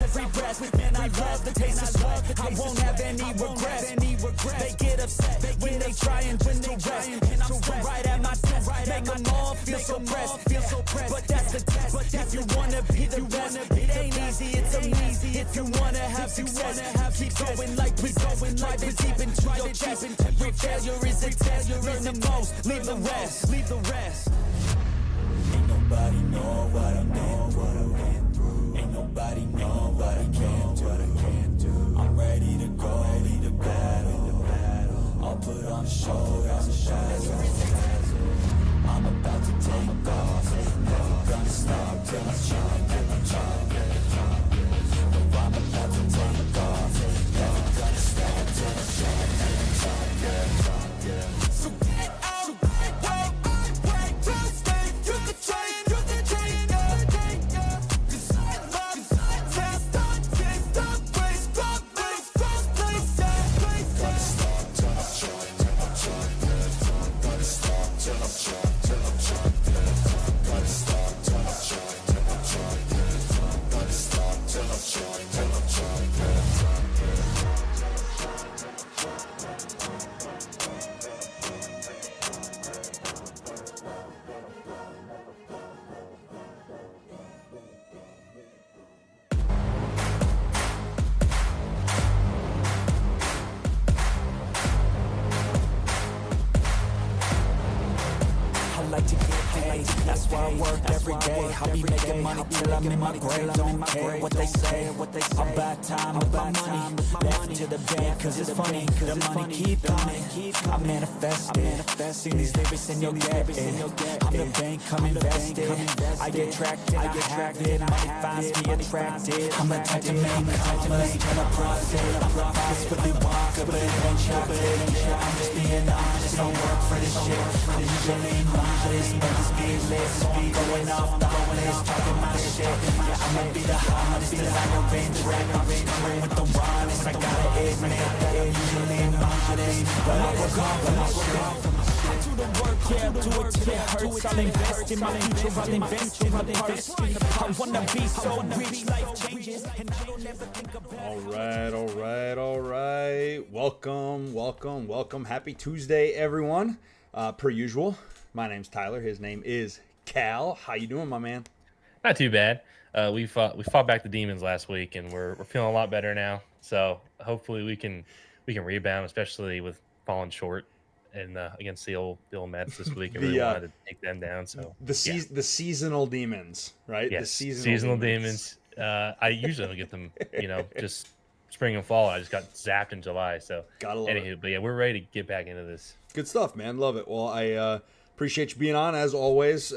every breath. Man, I love the taste of sweat. I won't have any regrets. They get upset when they try and just to rest. And I'm still right at my desk. Make them all feel so pressed. But that's the test. If you wanna be the best, it ain't easy, it's amazing. If you wanna have success, keep going like we going. Drive it deep into your chest. Every failure is a test. Learn the most, leave the rest. Ain't nobody know what I've been through. Ain't nobody know what I can't do. I'm ready to go, ready to battle. I'll put on a show, as a shadow. I'm about to take off. Never gonna stop till I'm shine. No, I'm about to take off. Never gonna stop till I'm shine. So get out, wait, just stay. You can train, yeah. 'Cause I can't stop, race, cross place, yeah. Gonna stop till I'm shine. Gonna stop till I'm shine. Gonna stop till I'm shine. Gonna stop till I'm shine. I like to get paid, that's why I work every day. I'll be making money till I'm in my grave. Don't care what they say, I'm bad time with my money. Left to the bank, cause it's funny. The money keep coming, I manifest it. See these lyrics and you'll get it. I'm the bank, I'm invested. I get tracked and I have it. Money finds me attracted. I'm the type to make commas, turn a profit. I'm the boss with the walk, but ain't chocolate. I'm just being honest, don't work for this shit. I'm usually modest, but it's speedless. So I'm going off the list, talking my shit. Yeah, I'ma be the hottest designer in track. I'm coming with the wildest. I gotta admit that I'm usually modest, but I work hard for my shit. I do the work, yeah, do it till it hurts. I'll invest in my future, I'll invest in my purse. I wanna be so rich, life changes, and I don't ever think about it. All right. Welcome. Happy Tuesday, everyone. Per usual, my name's Tyler. His name is Cal. How you doing, my man? Not too bad. We fought back the demons last week, and we're feeling a lot better now. So hopefully we can rebound, especially with falling short and against the old Mets this week. I really wanted to take them down. So the seasonal demons, right? Yes, the seasonal demons. I usually don't get them, just spring and fall. I just got zapped in July. So gotta love it. But yeah, we're ready to get back into this. Good stuff, man. Love it. Well, I appreciate you being on as always.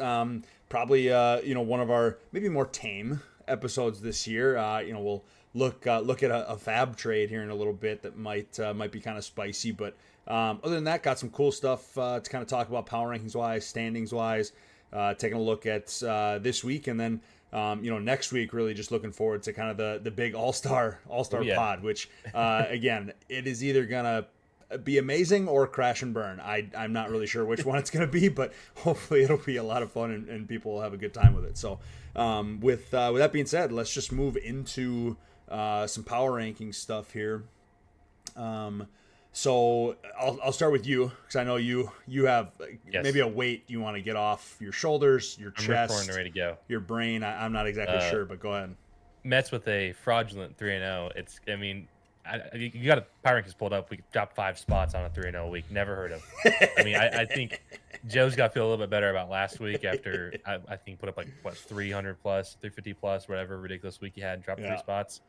Probably one of our maybe more tame episodes this year. We'll look at a FAAB trade here in a little bit that might be kind of spicy, but other than that, got some cool stuff to kind of talk about power rankings wise, standings wise. Taking a look at this week, and then next week, really just looking forward to kind of the big all-star pod, which again, it is either gonna be amazing or crash and burn. I'm not really sure which one it's going to be, but hopefully it'll be a lot of fun and people will have a good time with it. So with that being said, let's just move into some power ranking stuff here. So I'll start with you, because I know you have maybe a weight you want to get off your shoulders, your chest, ready to go. Your brain. I'm not exactly sure, but go ahead. Mets with a fraudulent 3-0. You got a power rankings pulled up. We dropped 5 spots on a 3-0 week. Never heard of. I think Joe's got to feel a little bit better about last week after I think put up 300 plus, 350 plus, whatever ridiculous week he had, and dropped 3 spots.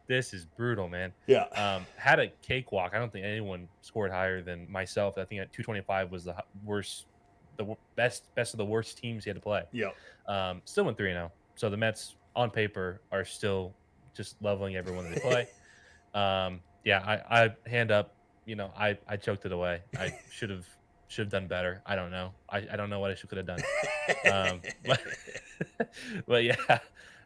This is brutal, man. Yeah. Had a cakewalk. I don't think anyone scored higher than myself. I think at 225 was the worst, the best of the worst teams he had to play. Yeah. Still went 3-0. So the Mets on paper are still just leveling everyone that they play. I hand up, I choked it away. I should have done better. I don't know. I don't know what I could have done. But yeah,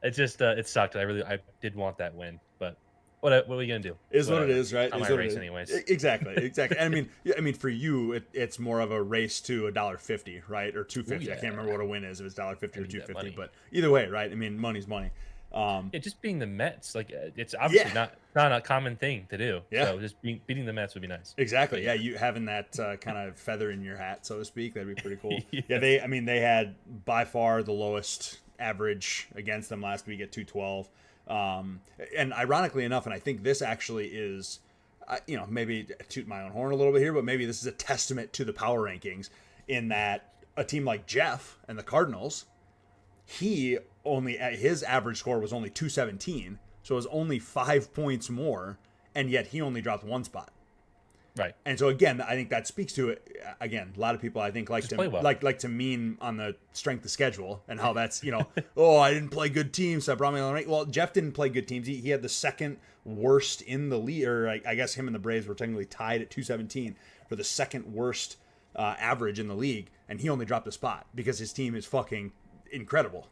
it just it sucked. I did want that win, but what are we gonna do? Is what it is, right? It's my race, anyways. Exactly. And I mean, for you, it's more of a race to $1.50, right, or $2.50. I can't remember what a win is. If it's $1.50 or $2.50, but either way, right? I mean, money's money. Just being the Mets, like it's obviously not a common thing to do. Yeah. So just beating the Mets would be nice. Exactly. Yeah, you having that kind of feather in your hat, so to speak, that'd be pretty cool. Yes. Yeah, they had by far the lowest average against them last week at 212. And ironically enough, and I think this actually is, maybe toot my own horn a little bit here, but maybe this is a testament to the power rankings in that a team like Jeff and the Cardinals, his average score was only 217, so it was only 5 points more, and yet he only dropped one spot. Right. And so again, I think that speaks to it. Again, a lot of people I think like to mean on the strength of schedule and how that's oh, I didn't play good teams, so I brought me on the rank. Well, Jeff didn't play good teams. He had the second worst in the league, or I guess him and the Braves were technically tied at 217 for the second worst average in the league, and he only dropped a spot because his team is fucking incredible.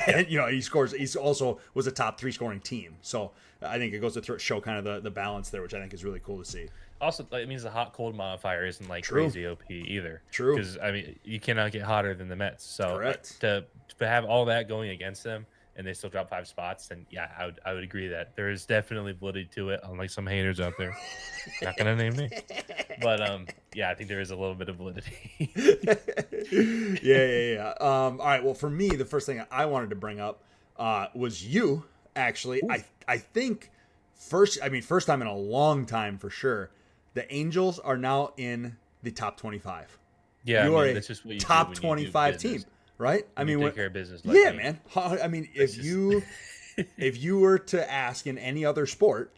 And he's also was a top 3 scoring team. So I think it goes to show kind of the balance there, which I think is really cool to see. Also, it means the hot cold modifier isn't like True. crazy OP either. True. Because you cannot get hotter than the Mets. So Correct. To have all that going against them and they still drop 5 spots, then yeah, I would agree that there is definitely validity to it. Unlike some haters out there, not gonna name me, but I think there is a little bit of validity. Yeah. All right. Well, for me, the first thing I wanted to bring up was you. Actually, I think first time in a long time for sure. The Angels are now in the top 25. Yeah, you are that's just what you top do 25 team, right? Take care of business. Yeah, man. I mean, if you were to ask in any other sport,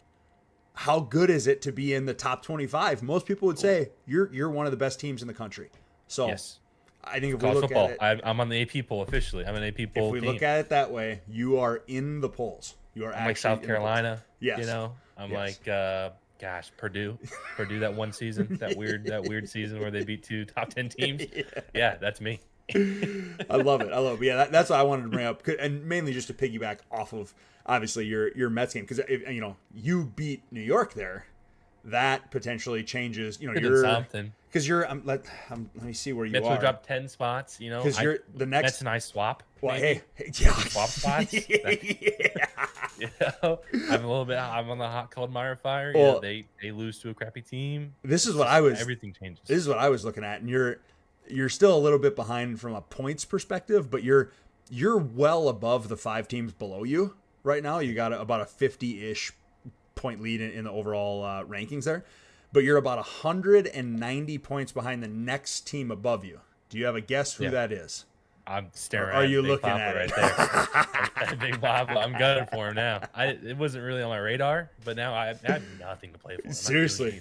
how good is it to be in the top 25? Most people would say you're one of the best teams in the country. So yes. I think if College we look football, at it, I'm on the AP poll officially. I'm an AP poll. If we team. look at it that way, you are in the polls. You are I'm like South Carolina. Yes. I'm like Purdue that one season, that weird season where they beat 2 top 10 teams. Yeah, that's me. I love it. But yeah, that's what I wanted to bring up, and mainly just to piggyback off of obviously your Mets game, because you beat New York there. That potentially changes. You're something. Because let me see where you Mets are. would drop 10 spots. Because you're the next. Mets and I swap. Well, maybe. yeah. Swap spots. I'm on the hot cold mire fire. Well, they lose to a crappy team. Everything changes. This is what I was looking at, and you're still a little bit behind from a points perspective, but you're well above the 5 teams below you right now. You got about a 50-ish point lead in the overall rankings there, but you're about 190 points behind the next team above you. Do you have a guess who that is? I'm staring. Are you Big looking Papa at right it? there? Big Papa. I'm gunning for him now. It wasn't really on my radar, but now I have nothing to play for. Seriously.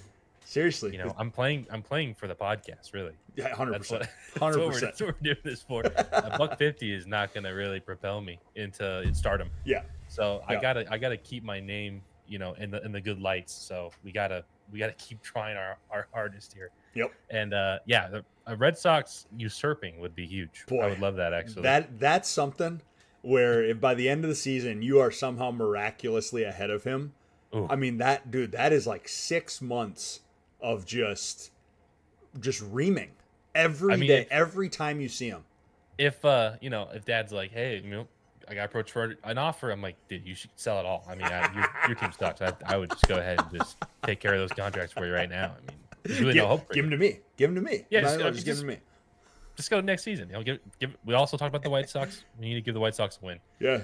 I'm playing for the podcast. Really. Yeah, 100%. That's what we're doing this for. $150 is not going to really propel me into stardom. Yeah. So I gotta keep my name, in the good lights. So we gotta keep trying our hardest here. Yep. And the Red Sox usurping would be huge. Boy, I would love that actually. That's something where if by the end of the season you are somehow miraculously ahead of him, Ooh. I mean that is like 6 months of just reaming every day, every time you see him. If Dad's like, hey, I got approached for an offer, I'm like, dude, you should sell it all. I mean, your team sucks. I would just go ahead and just take care of those contracts for you right now. I mean, there's really no hope for give you. them to me. Give them to me. Yeah, just give them to me. Just go next season. We also talked about the White Sox. We need to give the White Sox a win. Yeah.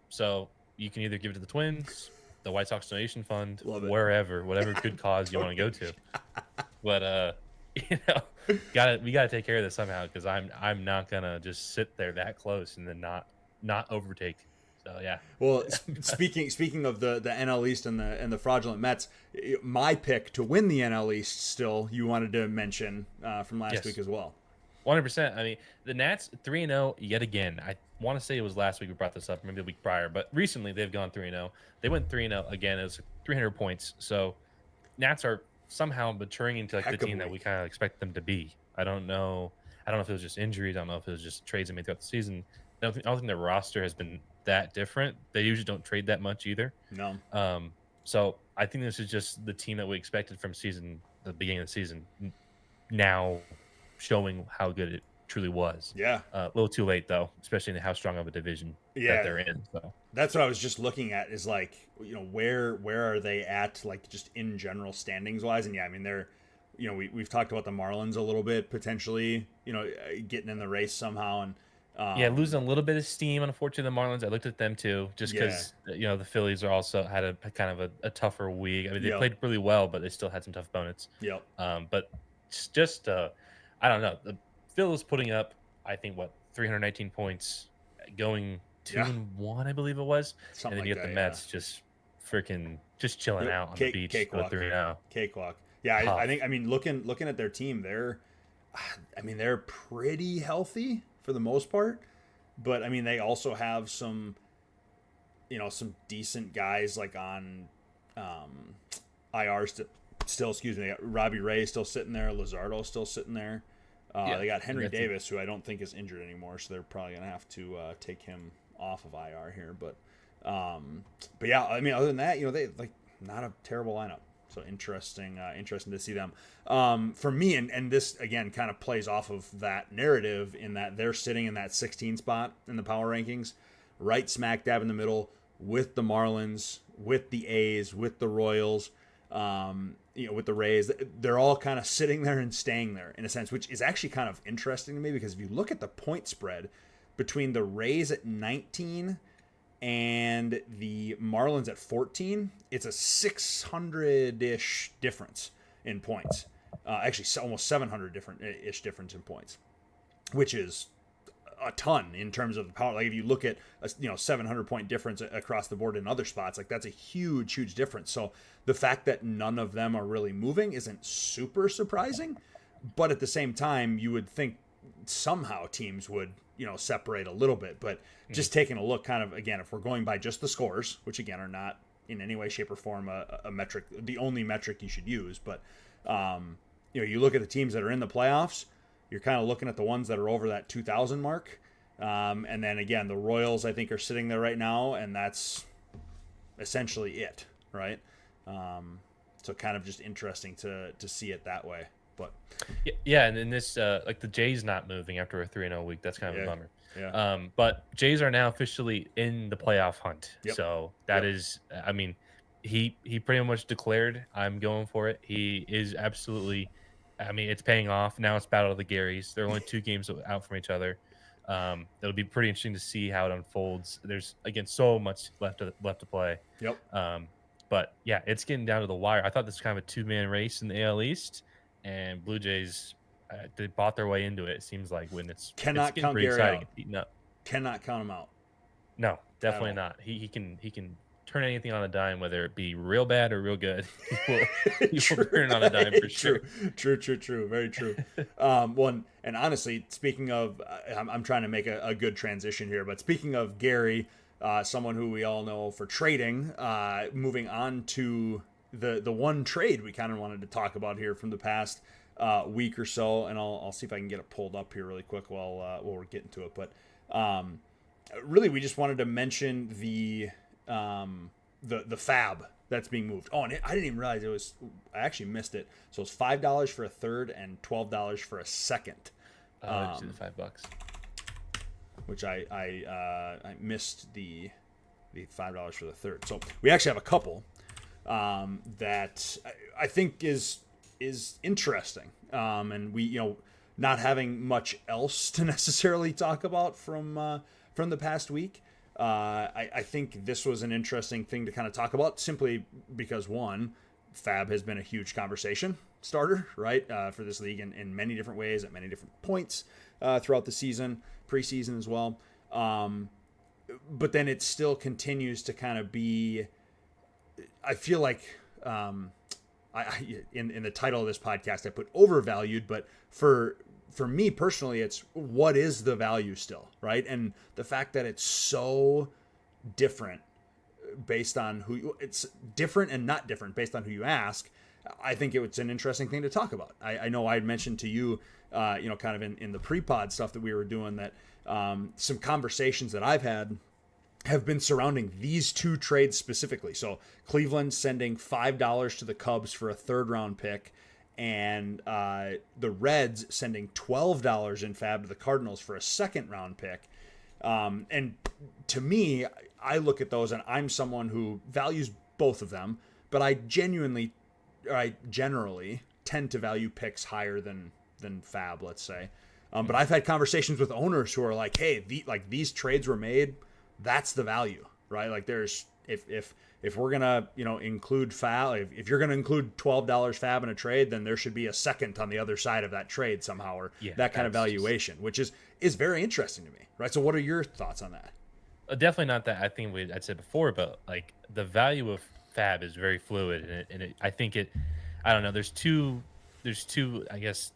So you can either give it to the Twins, the White Sox donation fund, whatever good cause you want to go to. But we gotta take care of this somehow, because I'm not gonna just sit there that close and then not overtake. So yeah. Well, speaking of the NL East and the fraudulent Mets, my pick to win the NL East still you wanted to mention from last week as well. 100%. I mean, the Nats 3-0 yet again. I want to say it was last week we brought this up, maybe the week prior, but recently they've gone 3-0. They went 3-0 again. It was 300 points. So Nats are somehow maturing into like the team that we kind of expect them to be. I don't know if it was just injuries. I don't know if it was just trades they made throughout the season. I don't think their roster has been that different. They usually don't trade that much either. No. So I think this is just the team that we expected from the beginning of the season. Now showing how good truly was. Yeah. A little too late though, especially in how strong of a division that they're in. So that's what I was just looking at is like, where are they at, like just in general standings wise? And yeah, I mean, they're, we've talked about the Marlins a little bit, potentially, getting in the race somehow. And yeah, losing a little bit of steam, unfortunately, the Marlins. I looked at them too, just Yeah. because the Phillies are also had a kind of a tougher week. I mean, they Yep. played really well, but they still had some tough opponents. Yep. But it's just I don't know. The Phillies putting up, I think, 319 points, going 2-1, I believe it was, Something and then you like get the that, Mets just just chilling out on the beach, Cakewalk. 3-0. Cakewalk. Yeah, I think, I mean, looking at their team, they're pretty healthy for the most part, but I mean, they also have some decent guys like on IR still, excuse me. Robbie Ray still sitting there, Luzardo still sitting there. They got Henry Davis, who I don't think is injured anymore, so they're probably gonna have to take him off of IR here. But yeah, I mean, other than that, they like not a terrible lineup. So interesting to see them. For me, and this again kind of plays off of that narrative in that they're sitting in that 16 spot in the power rankings, right smack dab in the middle with the Marlins, with the A's, with the Royals, with the Rays. They're all kind of sitting there and staying there in a sense, which is actually kind of interesting to me because if you look at the point spread between the Rays at 19 and the Marlins at 14, it's a 600-ish difference in points. Actually, almost 700-ish difference in points, which is a ton in terms of the power. Like if you look at a 700-point difference across the board in other spots, like that's a huge difference. So the fact that none of them are really moving isn't super surprising, but at the same time, you would think somehow teams would separate a little bit. But just taking a look, kind of again, if we're going by just the scores, which again are not in any way, shape, or form a metric, the only metric you should use, but you look at the teams that are in the playoffs, you're kind of looking at the ones that are over that 2,000 mark. And then again, the Royals, I think, are sitting there right now, and that's essentially it, right? So kind of just interesting to see it that way. But yeah, and in this, like the Jays not moving after a 3-0 week, that's kind of a bummer. Yeah. But Jays are now officially in the playoff hunt. Yep. So that is, I mean, he pretty much declared, I'm going for it. He is absolutely, I mean, it's paying off. Now it's battle of the Garys. They're only 2 games out from each other. It'll be pretty interesting to see how it unfolds. There's, again, so much left to play. Yep. But yeah, it's getting down to the wire. I thought this was kind of a 2-man race in the AL East, and Blue Jays, they bought their way into it. It seems like when it's cannot getting count pretty Gary exciting. out. It's heating up. Cannot count him out. No, definitely not. He can turn anything on a dime, whether it be real bad or real good. He will turn it on a dime for sure. True. Very true. One, and honestly, speaking of, I'm trying to make a good transition here, but speaking of Gary, someone who we all know for trading, moving on to the one trade we kind of wanted to talk about here from the past week or so, and I'll see if I can get it pulled up here really quick while we're getting to it. But really, we just wanted to mention the FAAB that's being moved. Oh, and I didn't even realize I actually missed it. So it's $5 for a third and $12 for a second. Just the $5. Which I missed the $5 for the third. So we actually have a couple that I think is interesting. And we not having much else to necessarily talk about from the past week. I think this was an interesting thing to kind of talk about simply because one, FAAB has been a huge conversation starter, right, for this league in many different ways at many different points throughout the season, preseason as well. But then it still continues to kind of be, I feel like, in the title of this podcast, I put overvalued, but for me personally, it's what is the value still, right? And the fact that it's so different based on it's different and not different based on who you ask, I think it's an interesting thing to talk about. I know I had mentioned to you, kind of in the pre-pod stuff that we were doing that some conversations that I've had have been surrounding these two trades specifically. So Cleveland sending $5 to the Cubs for a third round pick and the Reds sending $12 in FAB to the Cardinals for a second round pick. And to me, I look at those and I'm someone who values both of them, but I generally tend to value picks higher than FAB, let's say. But I've had conversations with owners who are like, hey, these trades were made, that's the value, right? Like there's, if we're going to, include FAB, if you're going to include $12 FAB in a trade, then there should be a second on the other side of that trade somehow, or that kind of valuation, which is very interesting to me, right? So what are your thoughts on that? Definitely not that. I think I'd said before, but like the value of FAB is very fluid, and I think I don't know. There's two, I guess,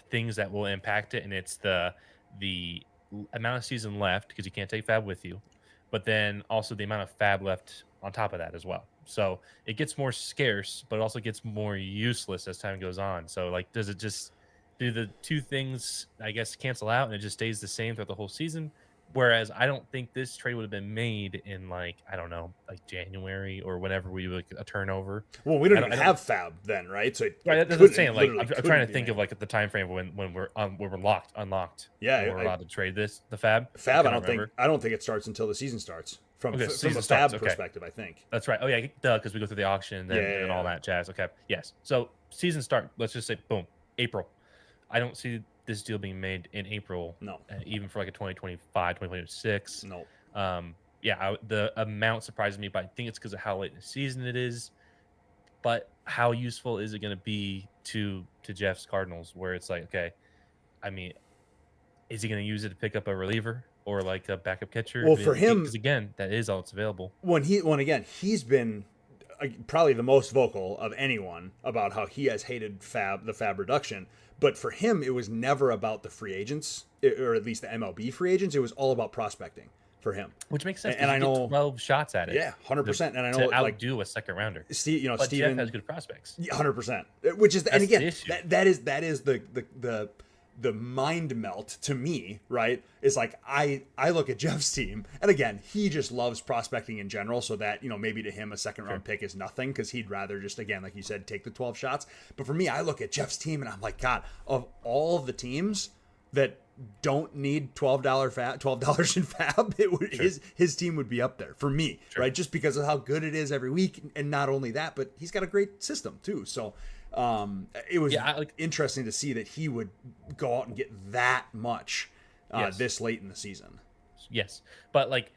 things that will impact it, and it's the amount of season left, because you can't take FAB with you, but then also the amount of FAB left on top of that as well. So it gets more scarce, but it also gets more useless as time goes on. So like, do the two things, I guess, cancel out and it just stays the same throughout the whole season? Whereas I don't think this trade would have been made in like January or whenever we would a turnover. Well, we don't even have FAB then, right? So that's what I'm saying. Like I'm trying to think of like the time frame when we're unlocked. Yeah, we're allowed to trade the FAB. FAB, I don't think it starts until the season starts. From a FAB perspective, I think. That's right. Oh yeah, because we go through the auction and all that jazz. Okay, yes. So season start. Let's just say boom, April. I don't see this deal being made in April. No. Even for like a 2025, 2026. No. The amount surprises me, but I think it's because of how late in the season it is. But how useful is it going to be to Jeff's Cardinals, where it's like, okay, I mean, is he going to use it to pick up a reliever or like a backup catcher? Well, for him, because again, that is all that's available. He's been probably the most vocal of anyone about how he has hated the FAB reduction. But for him, it was never about the free agents, or at least the MLB free agents. It was all about prospecting for him, which makes sense. And I know 12 shots at it. Yeah, 100%. And I know to outdo a second rounder. But Steven Jeff has good prospects. 100%. Which is, and again, that is the mind melt to me, right? Is like I look at Jeff's team, and again, he just loves prospecting in general, so that, maybe to him a second round pick is nothing, because he'd rather just, again, like you said, take the 12 shots. But for me, I look at Jeff's team and I'm like, God, of all of the teams that don't need $12 in FAB, his team would be up there for me, right? Just because of how good it is every week, and not only that, but he's got a great system too. So it was interesting to see that he would go out and get that much this late in the season. Yes, but like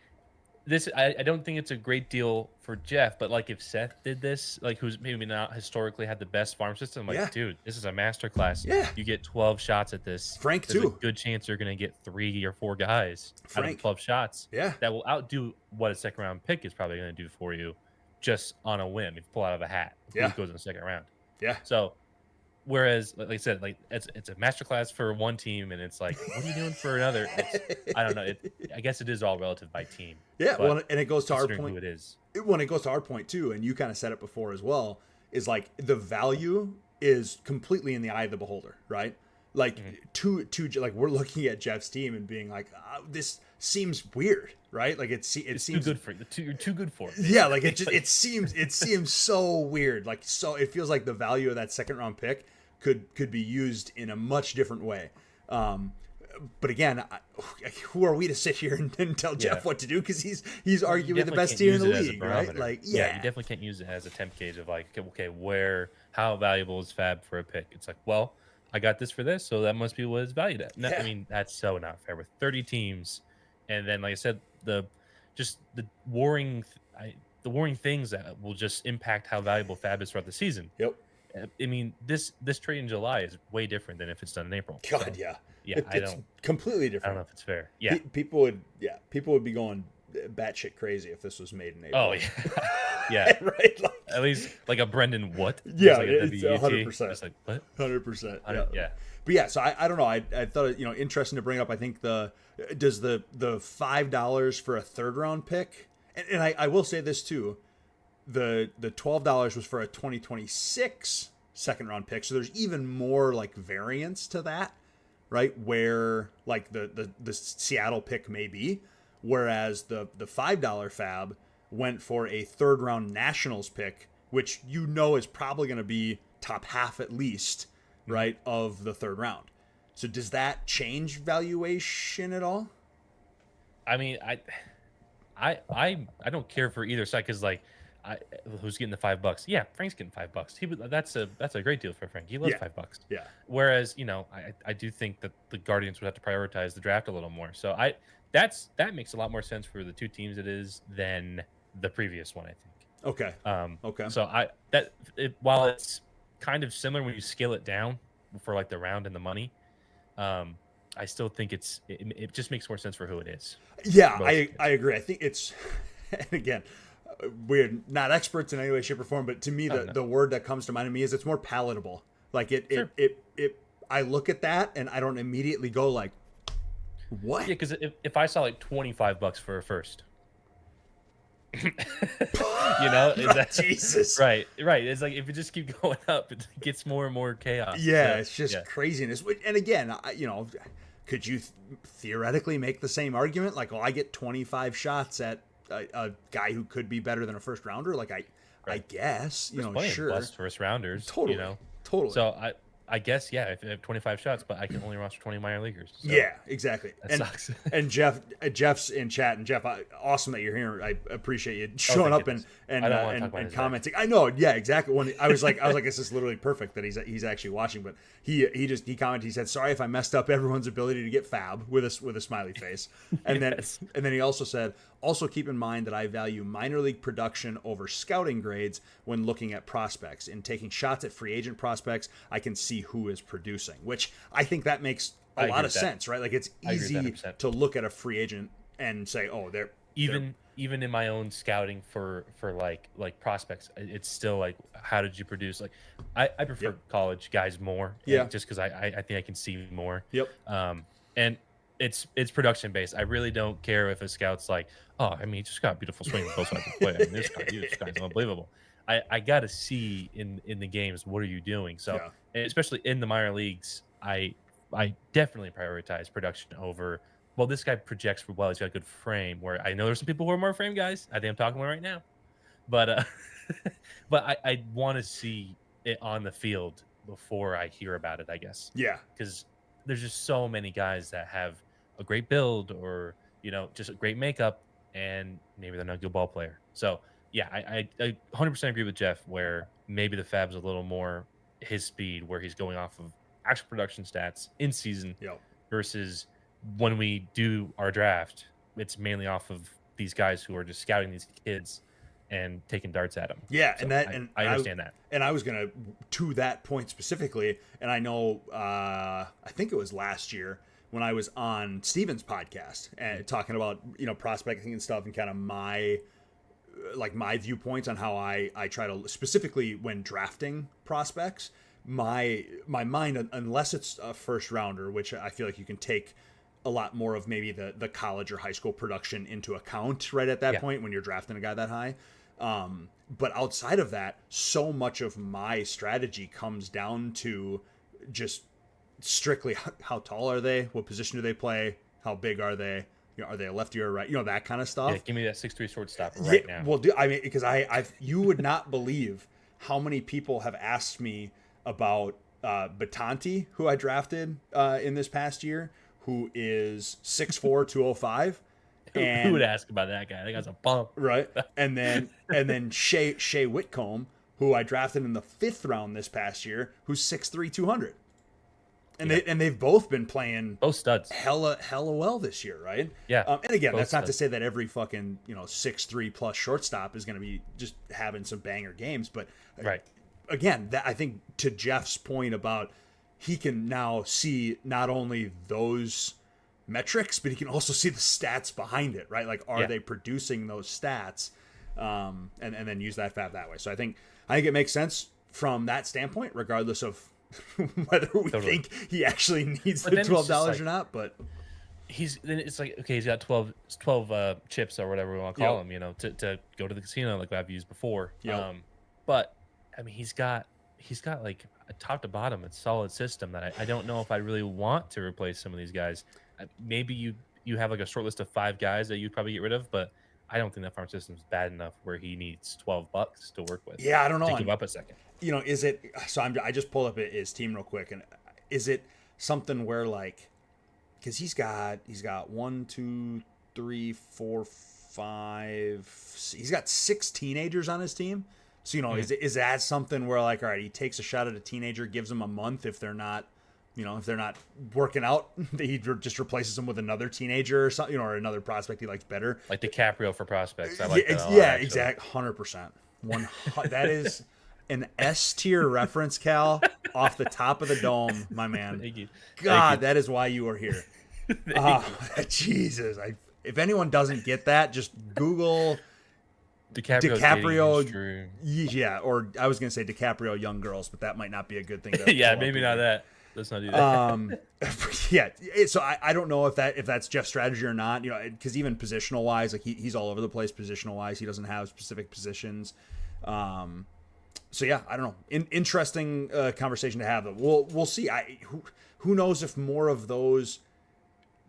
this, I don't think it's a great deal for Jeff. But like if Seth did this, like who's maybe not historically had the best farm system, like dude, this is a masterclass. Yeah, you get 12 shots at this. Frank There's too. A good chance you're going to get 3 or 4 guys out of 12 shots. Yeah, that will outdo what a second round pick is probably going to do for you, just on a whim if you pull out of a hat. Who goes in the second round. Yeah. So, whereas, like I said, like it's a masterclass for one team, and it's like, what are you doing for another? I don't know. I guess it is all relative by team. Yeah. Well, and it goes to our point. Who it is. When it goes to our point too, and you kind of said it before as well, is like the value is completely in the eye of the beholder, right? Like like we're looking at Jeff's team and being like, this seems weird, right? Like it seems too good for it. You're too good for it. Yeah, like it seems so weird. Like, so it feels like the value of that second round pick could be used in a much different way. But again, who are we to sit here and tell Jeff what to do? Because he's arguably the best team in the league, right? Like, you definitely can't use it as a temp gauge of like, okay, how valuable is FAB for a pick? It's like, well, I got this for this, so that must be what it's valued at. No, I mean, that's so not fair with 30 teams, and then, like I said, the warring things that will just impact how valuable FAB is throughout the season. Yep. I mean, this trade in July is way different than if it's done in April. God, so, yeah. It's completely different. I don't know if it's fair. Yeah. People would be going batshit crazy if this was made in April. Oh yeah. Yeah. Right. Like, at least like a Brendan Wood. Yeah, like it's 100%. It's like what? 100%. Yeah. But yeah, so I don't know. I thought it, interesting to bring up. I think the $5 for a third round pick, and I will say this too, the $12 was for a 2026 second round pick. So there's even more like variance to that, right? Where like the Seattle pick may be, whereas the $5 FAB went for a third round Nationals pick which is probably going to be top half at least, right, of the third round. So does that change valuation at all? I mean, I don't care for either side because like, who's getting the $5? Yeah, Frank's getting $5. That's a great deal for Frank. He loves $5. Yeah. Whereas I do think that the Guardians would have to prioritize the draft a little more. So that makes a lot more sense for the two teams it is than the previous one, I think. Okay. Okay. So while it's kind of similar when you scale it down for like the round and the money, I still think it just makes more sense for who it is. Yeah, I agree. I think it's, and again, we're not experts in any way, shape, or form, but to me, the word that comes to mind to me is it's more palatable. Like I look at that and I don't immediately go like, what? Yeah, because if I saw like $25 for a first, Jesus, right. It's like if you just keep going up, it gets more and more chaos. Yeah, it's just craziness. And again, could you theoretically make the same argument? Like, I get 25 shots at a guy who could be better than a first rounder. Like, I guess, sure. Plus first rounders, totally. Totally. So I guess, if I have 25 shots, but I can only roster 20 minor leaguers. So yeah, exactly. That sucks. And Jeff's in chat, and Jeff, awesome that you're here. I appreciate you showing up and commenting. I know, yeah, exactly. When I was like, this is literally perfect that he's actually watching. But he commented. He said, "Sorry if I messed up everyone's ability to get FAAB," with a smiley face. And then he also said, "Also keep in mind that I value minor league production over scouting grades when looking at prospects. In taking shots at free agent prospects, I can see who is producing," which I think that makes a lot of sense, right? Like, it's easy to look at a free agent and say, "Oh, they're even in my own scouting for like prospects, it's still like, how did you produce?" Like, I prefer college guys more, just because I think I can see more. And it's production based. I really don't care if a scout's like, "Oh, I mean, he just got a beautiful swing with both sides of the play. I mean, this guy's unbelievable." I got to see in the games, what are you doing? So, and especially in the minor leagues, I definitely prioritize production over, well, this guy projects well, he's got a good frame. Where I know there's some people who are more frame guys. I think I'm talking about right now, but but I want to see it on the field before I hear about it, I guess. Yeah, because there's just so many guys that have a great build or just a great makeup, and maybe they're not a good ball player. So yeah, I 100% agree with Jeff where maybe the FAAB's a little more his speed, where he's going off of actual production stats in season versus when we do our draft, it's mainly off of these guys who are just scouting these kids and taking darts at them. Yeah, so I understand that. And I was going to that point specifically, and I know, I think it was last year when I was on Steven's podcast and talking about, prospecting and stuff, and kind of my viewpoints on how I try to, specifically when drafting prospects, my mind, unless it's a first rounder, which I feel like you can take a lot more of maybe the college or high school production into account right at that point when you're drafting a guy that high. But outside of that, so much of my strategy comes down to just strictly how tall are they, what position do they play, how big are they, are they a lefty or a right, that kind of stuff. Yeah, give me that 6'3" shortstop right now. Well, I mean, because you would not believe how many people have asked me about Batanti, who I drafted in this past year, who is 6'4", 205. Who would ask about that guy? That guy's a bump. Right. And then Shea Whitcomb, who I drafted in the 5th round this past year, who's 6'3", 200. And they've both been playing both studs hella well this year, right? Yeah. And again, both that's not studs. to say that every fucking 6'3" plus shortstop is going to be just having some banger games, but right. Again, that I think to Jeff's point about he can now see not only those metrics, but he can also see the stats behind it, right? Like, are they producing those stats, and then use that FAAB that way? So I think it makes sense from that standpoint, regardless of whether we think he actually needs the $12 or not. But it's like, okay, he's got 12 chips or whatever we want to call them, to go to the casino like I've used before. But I mean, he's got like a top to bottom, a solid system that I don't know if I really want to replace some of these guys. Maybe you have like a short list of 5 guys that you'd probably get rid of, but I don't think that farm system is bad enough where he needs $12 to work with. Yeah, I don't know. To give up a second. Is it? So I just pulled up his team real quick, and is it something where like, because he's got 1, 2, 3, 4, 5. He's got 6 teenagers on his team. So is that something where like, all right, he takes a shot at a teenager, gives them a month if they're not working out, he just replaces them with another teenager or something, or another prospect he likes better. Like DiCaprio for prospects. I like that a lot, yeah, actually. exact 100%. That is an S tier reference, Cal, off the top of the dome, my man. Thank you. God, that is why you are here. Jesus, if anyone doesn't get that, just Google DiCaprio. Yeah, or I was gonna say DiCaprio young girls, but that might not be a good thing. Yeah, maybe not that. Let's not do that. Yeah. So I don't know if that's Jeff's strategy or not. Because even positional wise, like he's all over the place. Positional wise, he doesn't have specific positions. So yeah, I don't know. Interesting conversation to have. We'll see. Who knows if more of those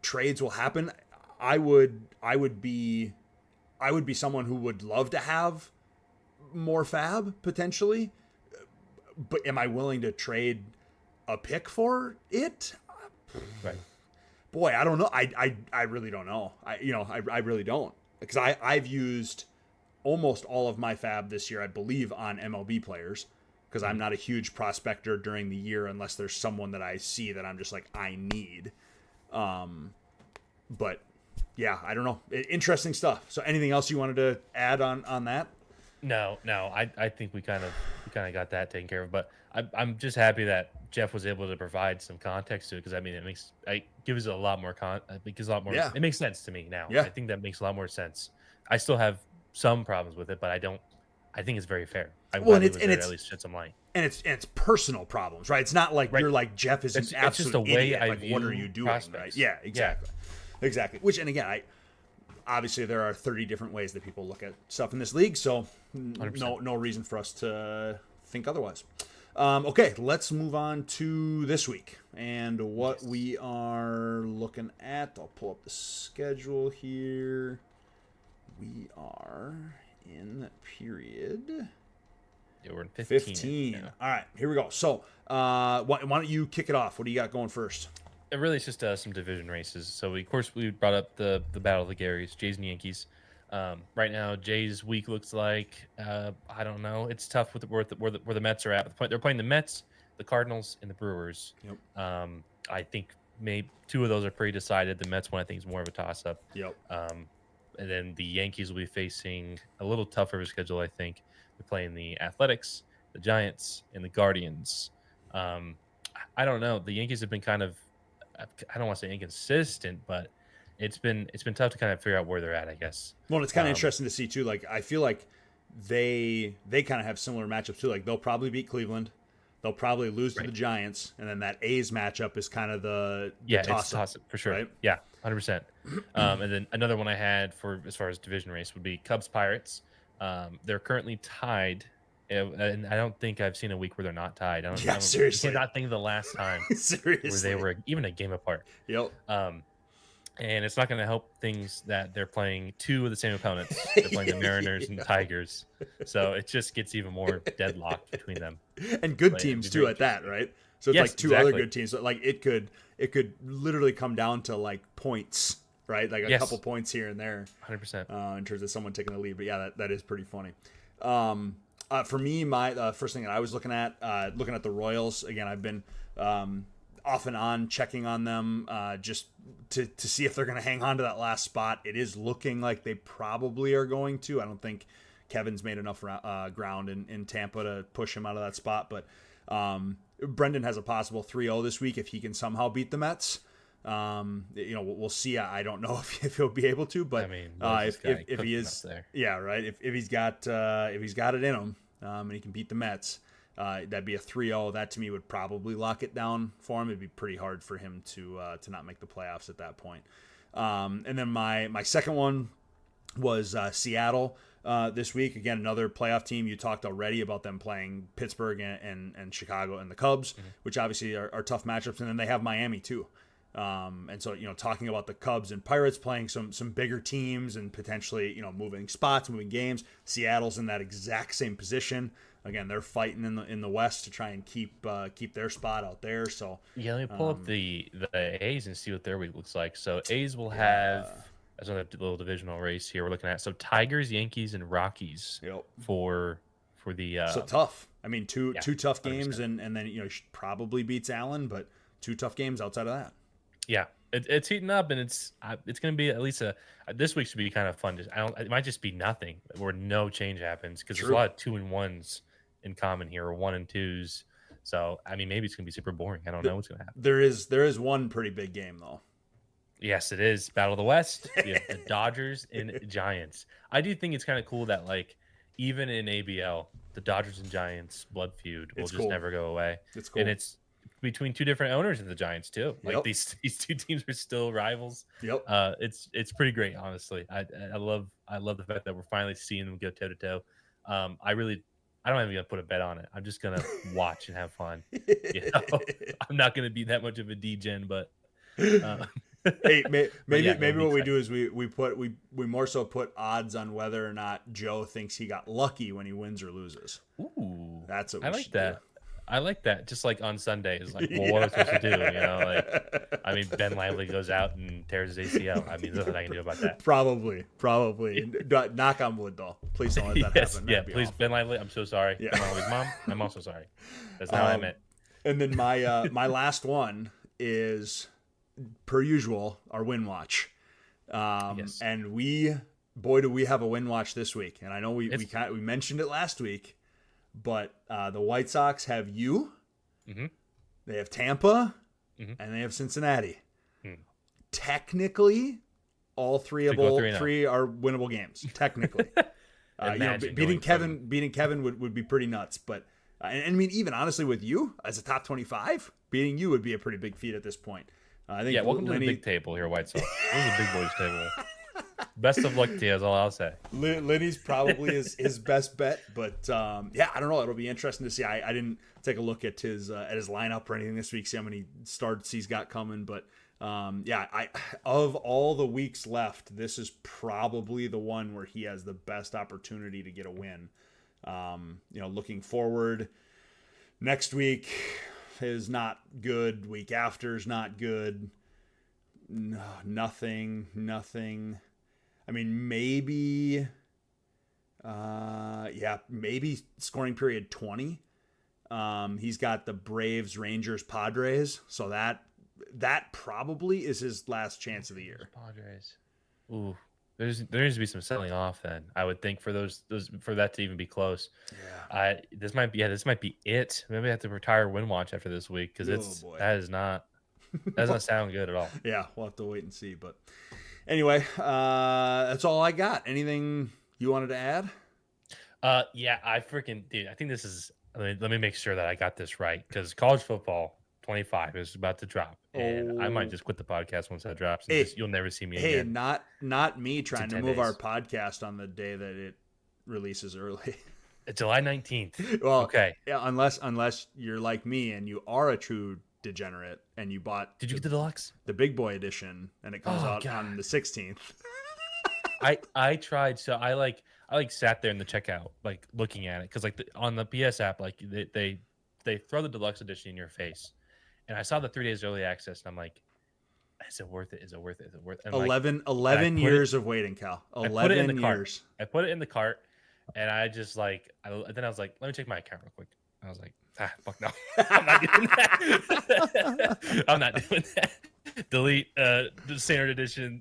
trades will happen. I would be someone who would love to have more FAAB potentially, but am I willing to trade a pick for it? Right. Boy, I don't know. I really don't know. I really don't, because I've used almost all of my FAAB this year, I believe, on MLB players, because I'm not a huge prospector during the year unless there's someone that I see that I'm just like, I need. But yeah, I don't know. Interesting stuff. So anything else you wanted to add on that? No. I think we kind of got that taken care of. But I'm just happy that Jeff was able to provide some context to it, because I mean it gives a lot more Yeah. It makes sense to me now. Yeah. I think that makes a lot more sense. I still have some problems with it, but I think it's very fair. I'm glad he was there to at least shed some light. And it's personal problems, right? It's not like you're like, Jeff is an absolute it's just a way idiot. I Like, what are view you doing? prospects. Right? Yeah, exactly. Exactly. Which, and again, obviously there are 30 different ways that people look at stuff in this league, so 100%. no reason for us to think otherwise. Okay, let's move on to this week and what we are looking at. I'll pull up the schedule here. We are in period Yeah, we're in 15. now. All right, here we go. So why don't you kick it off? What do you got going first? It really is just some division races. So we brought up the Battle of the Garys, Jays and Yankees. Right now, Jays' week looks like I don't know. It's tough with where the Mets are at. They're playing the Mets, the Cardinals, and the Brewers. Yep. I think maybe 2 of those are pretty decided. The Mets one I think is more of a toss-up. Yep. And then the Yankees will be facing a little tougher of a schedule. I think they're playing the Athletics, the Giants, and the Guardians. I don't know. The Yankees have been kind of, I don't want to say inconsistent, but it's been tough to kind of figure out where they're at, I guess. Well, it's kind of interesting to see too. Like, I feel like they kind of have similar matchups too. Like, they'll probably beat Cleveland, they'll probably lose to the Giants, and then that A's matchup is kind of the toss-up for sure. right? Yeah, 100%. And then another one I had for as far as division race would be Cubs Pirates. They're currently tied. And I don't think I've seen a week where they're not tied. Seriously. I cannot think of the last time Seriously. where they were even a game apart. Yep. And it's not going to help things that they're playing 2 of the same opponents. They're playing the Mariners and the Tigers. So it just gets even more deadlocked between them. And good teams too at that, right? So it's like 2 other good teams. So like it could literally come down to like points, right? Like a couple points here and there. 100%. In terms of someone taking the lead. But yeah, that is pretty funny. For me, my first thing that I was looking at the Royals. Again, I've been off and on checking on them just to see if they're going to hang on to that last spot. It is looking like they probably are going to. I don't think Kevin's made enough ground in Tampa to push him out of that spot. But Brendan has a possible 3-0 this week if he can somehow beat the Mets. We'll see. I don't know if he'll be able to, but I mean, if he is, yeah, right. If he's got it in him, and he can beat the Mets, that'd be a 3-0. That to me would probably lock it down for him. It'd be pretty hard for him to not make the playoffs at that point. And then my second one was Seattle this week. Again, another playoff team. You talked already about them playing Pittsburgh and Chicago and the Cubs, which obviously are tough matchups. And then they have Miami too. And so, talking about the Cubs and Pirates playing some bigger teams and potentially, moving spots, moving games. Seattle's in that exact same position. Again, they're fighting in the West to try and keep their spot out there. So Yeah, let me pull up the A's and see what their week looks like. So A's will have as another little divisional race here we're looking at. So Tigers, Yankees, and Rockies for the so tough. I mean, two tough 100%. games, and then probably beats Allen, but two tough games outside of that. Yeah, it's heating up, and it's going to be at least this week should be kind of fun. It might just be nothing where no change happens because there's a lot of 2-1s in common here, or 1-2s. So I mean, maybe it's going to be super boring. I don't know what's going to happen. There is one pretty big game though. Yes, it is Battle of the West. We have the Dodgers and Giants. I do think it's kind of cool that even in ABL, the Dodgers and Giants blood feud will just never go away. It's cool, and it's between two different owners of the Giants too. These two teams are still rivals. Yep. It's pretty great, honestly. I love the fact that we're finally seeing them go toe to toe. I don't even gonna put a bet on it. I'm just gonna watch and have fun. I'm not gonna be that much of a degen, but hey, maybe what we do is we more so put odds on whether or not Joe thinks he got lucky when he wins or loses. Ooh, that's what I like that. Do. I like that. Just like on Sundays, what am I supposed to do? I mean, Ben Lively goes out and tears his ACL. I mean, there's nothing I can do about that. Probably. Knock on wood, though. Please don't let that happen. Yeah, please, awful. Ben Lively. I'm so sorry. Yeah. Ben Lively's mom. I'm also sorry. That's not what I meant. And then my last one is, per usual, our win watch. Yes. And do we have a win watch this week? And I know we mentioned it last week. But the White Sox have you, they have Tampa, and they have Cincinnati. Technically, all three are winnable games. Technically, beating Kevin would be pretty nuts. But and I mean, even honestly, with you as a top 25, beating you would be a pretty big feat at this point. I think. Yeah, welcome to the big table here, White Sox. This is a big boys table. Best of luck to you, is all I'll say. Lenny's probably his best bet, but I don't know. It'll be interesting to see. I didn't take a look at his lineup or anything this week, see how many starts he's got coming. But of all the weeks left, this is probably the one where he has the best opportunity to get a win. Looking forward, next week is not good. Week after is not good. No, nothing. I mean, maybe scoring period 20. He's got the Braves, Rangers, Padres. So that probably is his last chance of the year. Padres. Ooh, there needs to be some selling off then. I would think for those for that to even be close. Yeah. This might be it. Maybe I have to retire win watch after this week because that does not sound good at all. Yeah, we'll have to wait and see, but. Anyway, that's all I got. Anything you wanted to add? I think this is. Let me make sure that I got this right because college football 25 is about to drop, and I might just quit the podcast once that drops. And you'll never see me again. Hey, not me trying to move our podcast on the day that it releases early. July 19th. Well, okay. Yeah, unless you're like me and you are a true degenerate and you bought. Did you get the deluxe? The big boy edition, and it comes out on the 16th. I tried. So I sat there in the checkout, looking at it, because on the PS app, they throw the deluxe edition in your face, and I saw the 3 days early access, and I'm like, is it worth it? Is it worth it? Is it worth it? 11 years of waiting, Cal. 11 years. I put it in the cart, and I just then I was like, let me check my account real quick. I was like, fuck no. I'm not doing that. I'm not doing that. Delete the standard edition.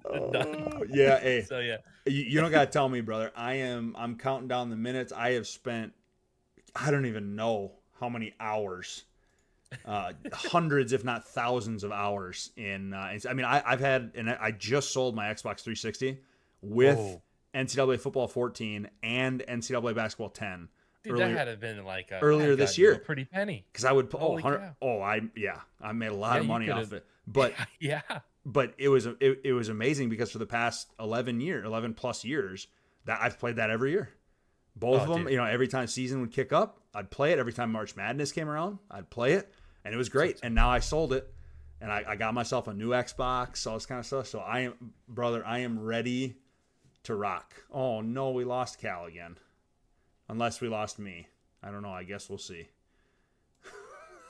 Yeah, hey. So yeah. You don't gotta tell me, brother. I'm counting down the minutes. I have spent I don't even know how many hours. Hundreds, if not thousands of hours in I mean, I just sold my Xbox 360 with NCAA football 14 and NCAA basketball 10. Dude, that had been earlier this year. A pretty penny. Because I would I made a lot of money off it. But but it was amazing because for the past 11 plus years that I've played that every year. Both of them, dude. Every time season would kick up, I'd play it. Every time March Madness came around, I'd play it, and it was great. And now I sold it, and I got myself a new Xbox, all this kind of stuff. So I am ready to rock. Oh no, we lost Cal again. Unless we lost me. I don't know. I guess we'll see.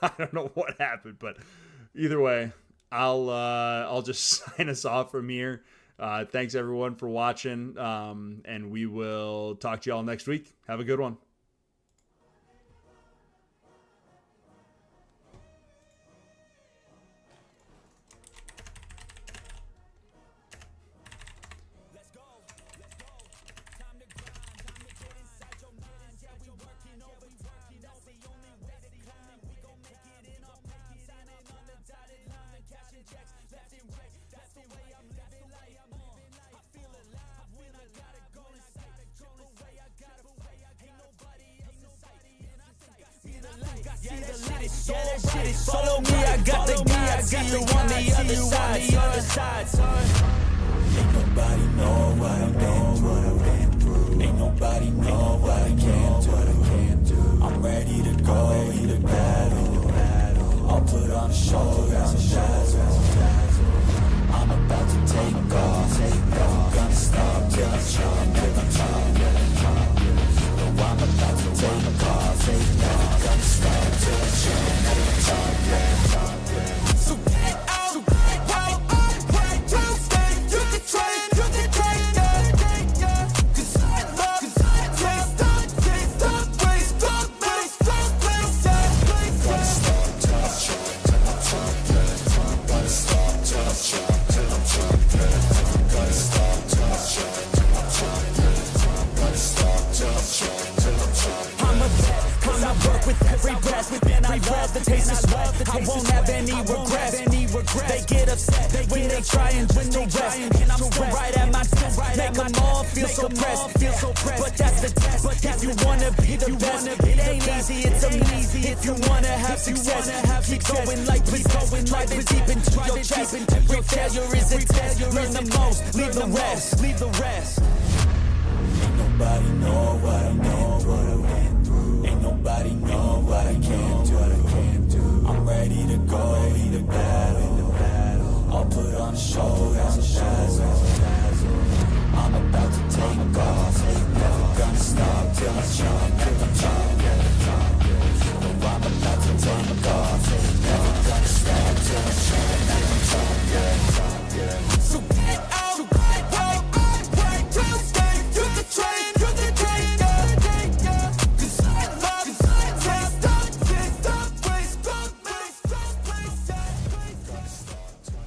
I don't know what happened, but either way, I'll just sign us off from here. Thanks everyone for watching, and we will talk to y'all next week. Have a good one. Follow me, I got the guide. See you on the other side, son. Ain't nobody know what I've been through. Ain't nobody know what I can't do. I'm ready to go, ready to battle. I'll put on a show, I'm about to take off. Never gonna stop till I'm strong, till I'm strong. No, I'm about to take off. Never gonna stop till I'm strong, till I'm strong. So get out, you can train, yeah. 'Cause I love, can't stop, race, yeah. Gonna stop till I'm strong, till I'm strong. Gonna stop till I'm strong, till I'm strong. Gonna stop till I'm strong, till I'm strong. Gonna stop till I'm strong, till I'm strong. I'm a vet, 'cause I work with every breath. And I love the taste of sweat. I won't have any regrets. They get upset when they try and win the rest. And I'm still right at my best. Make them all feel so pressed. But that's the test. If you wanna be the best, it ain't easy, it's amazing. If you wanna have success, keep going like please, drive it deep into your chest. Every failure is a test. Learn the most, leave the rest. Ain't nobody know what I've been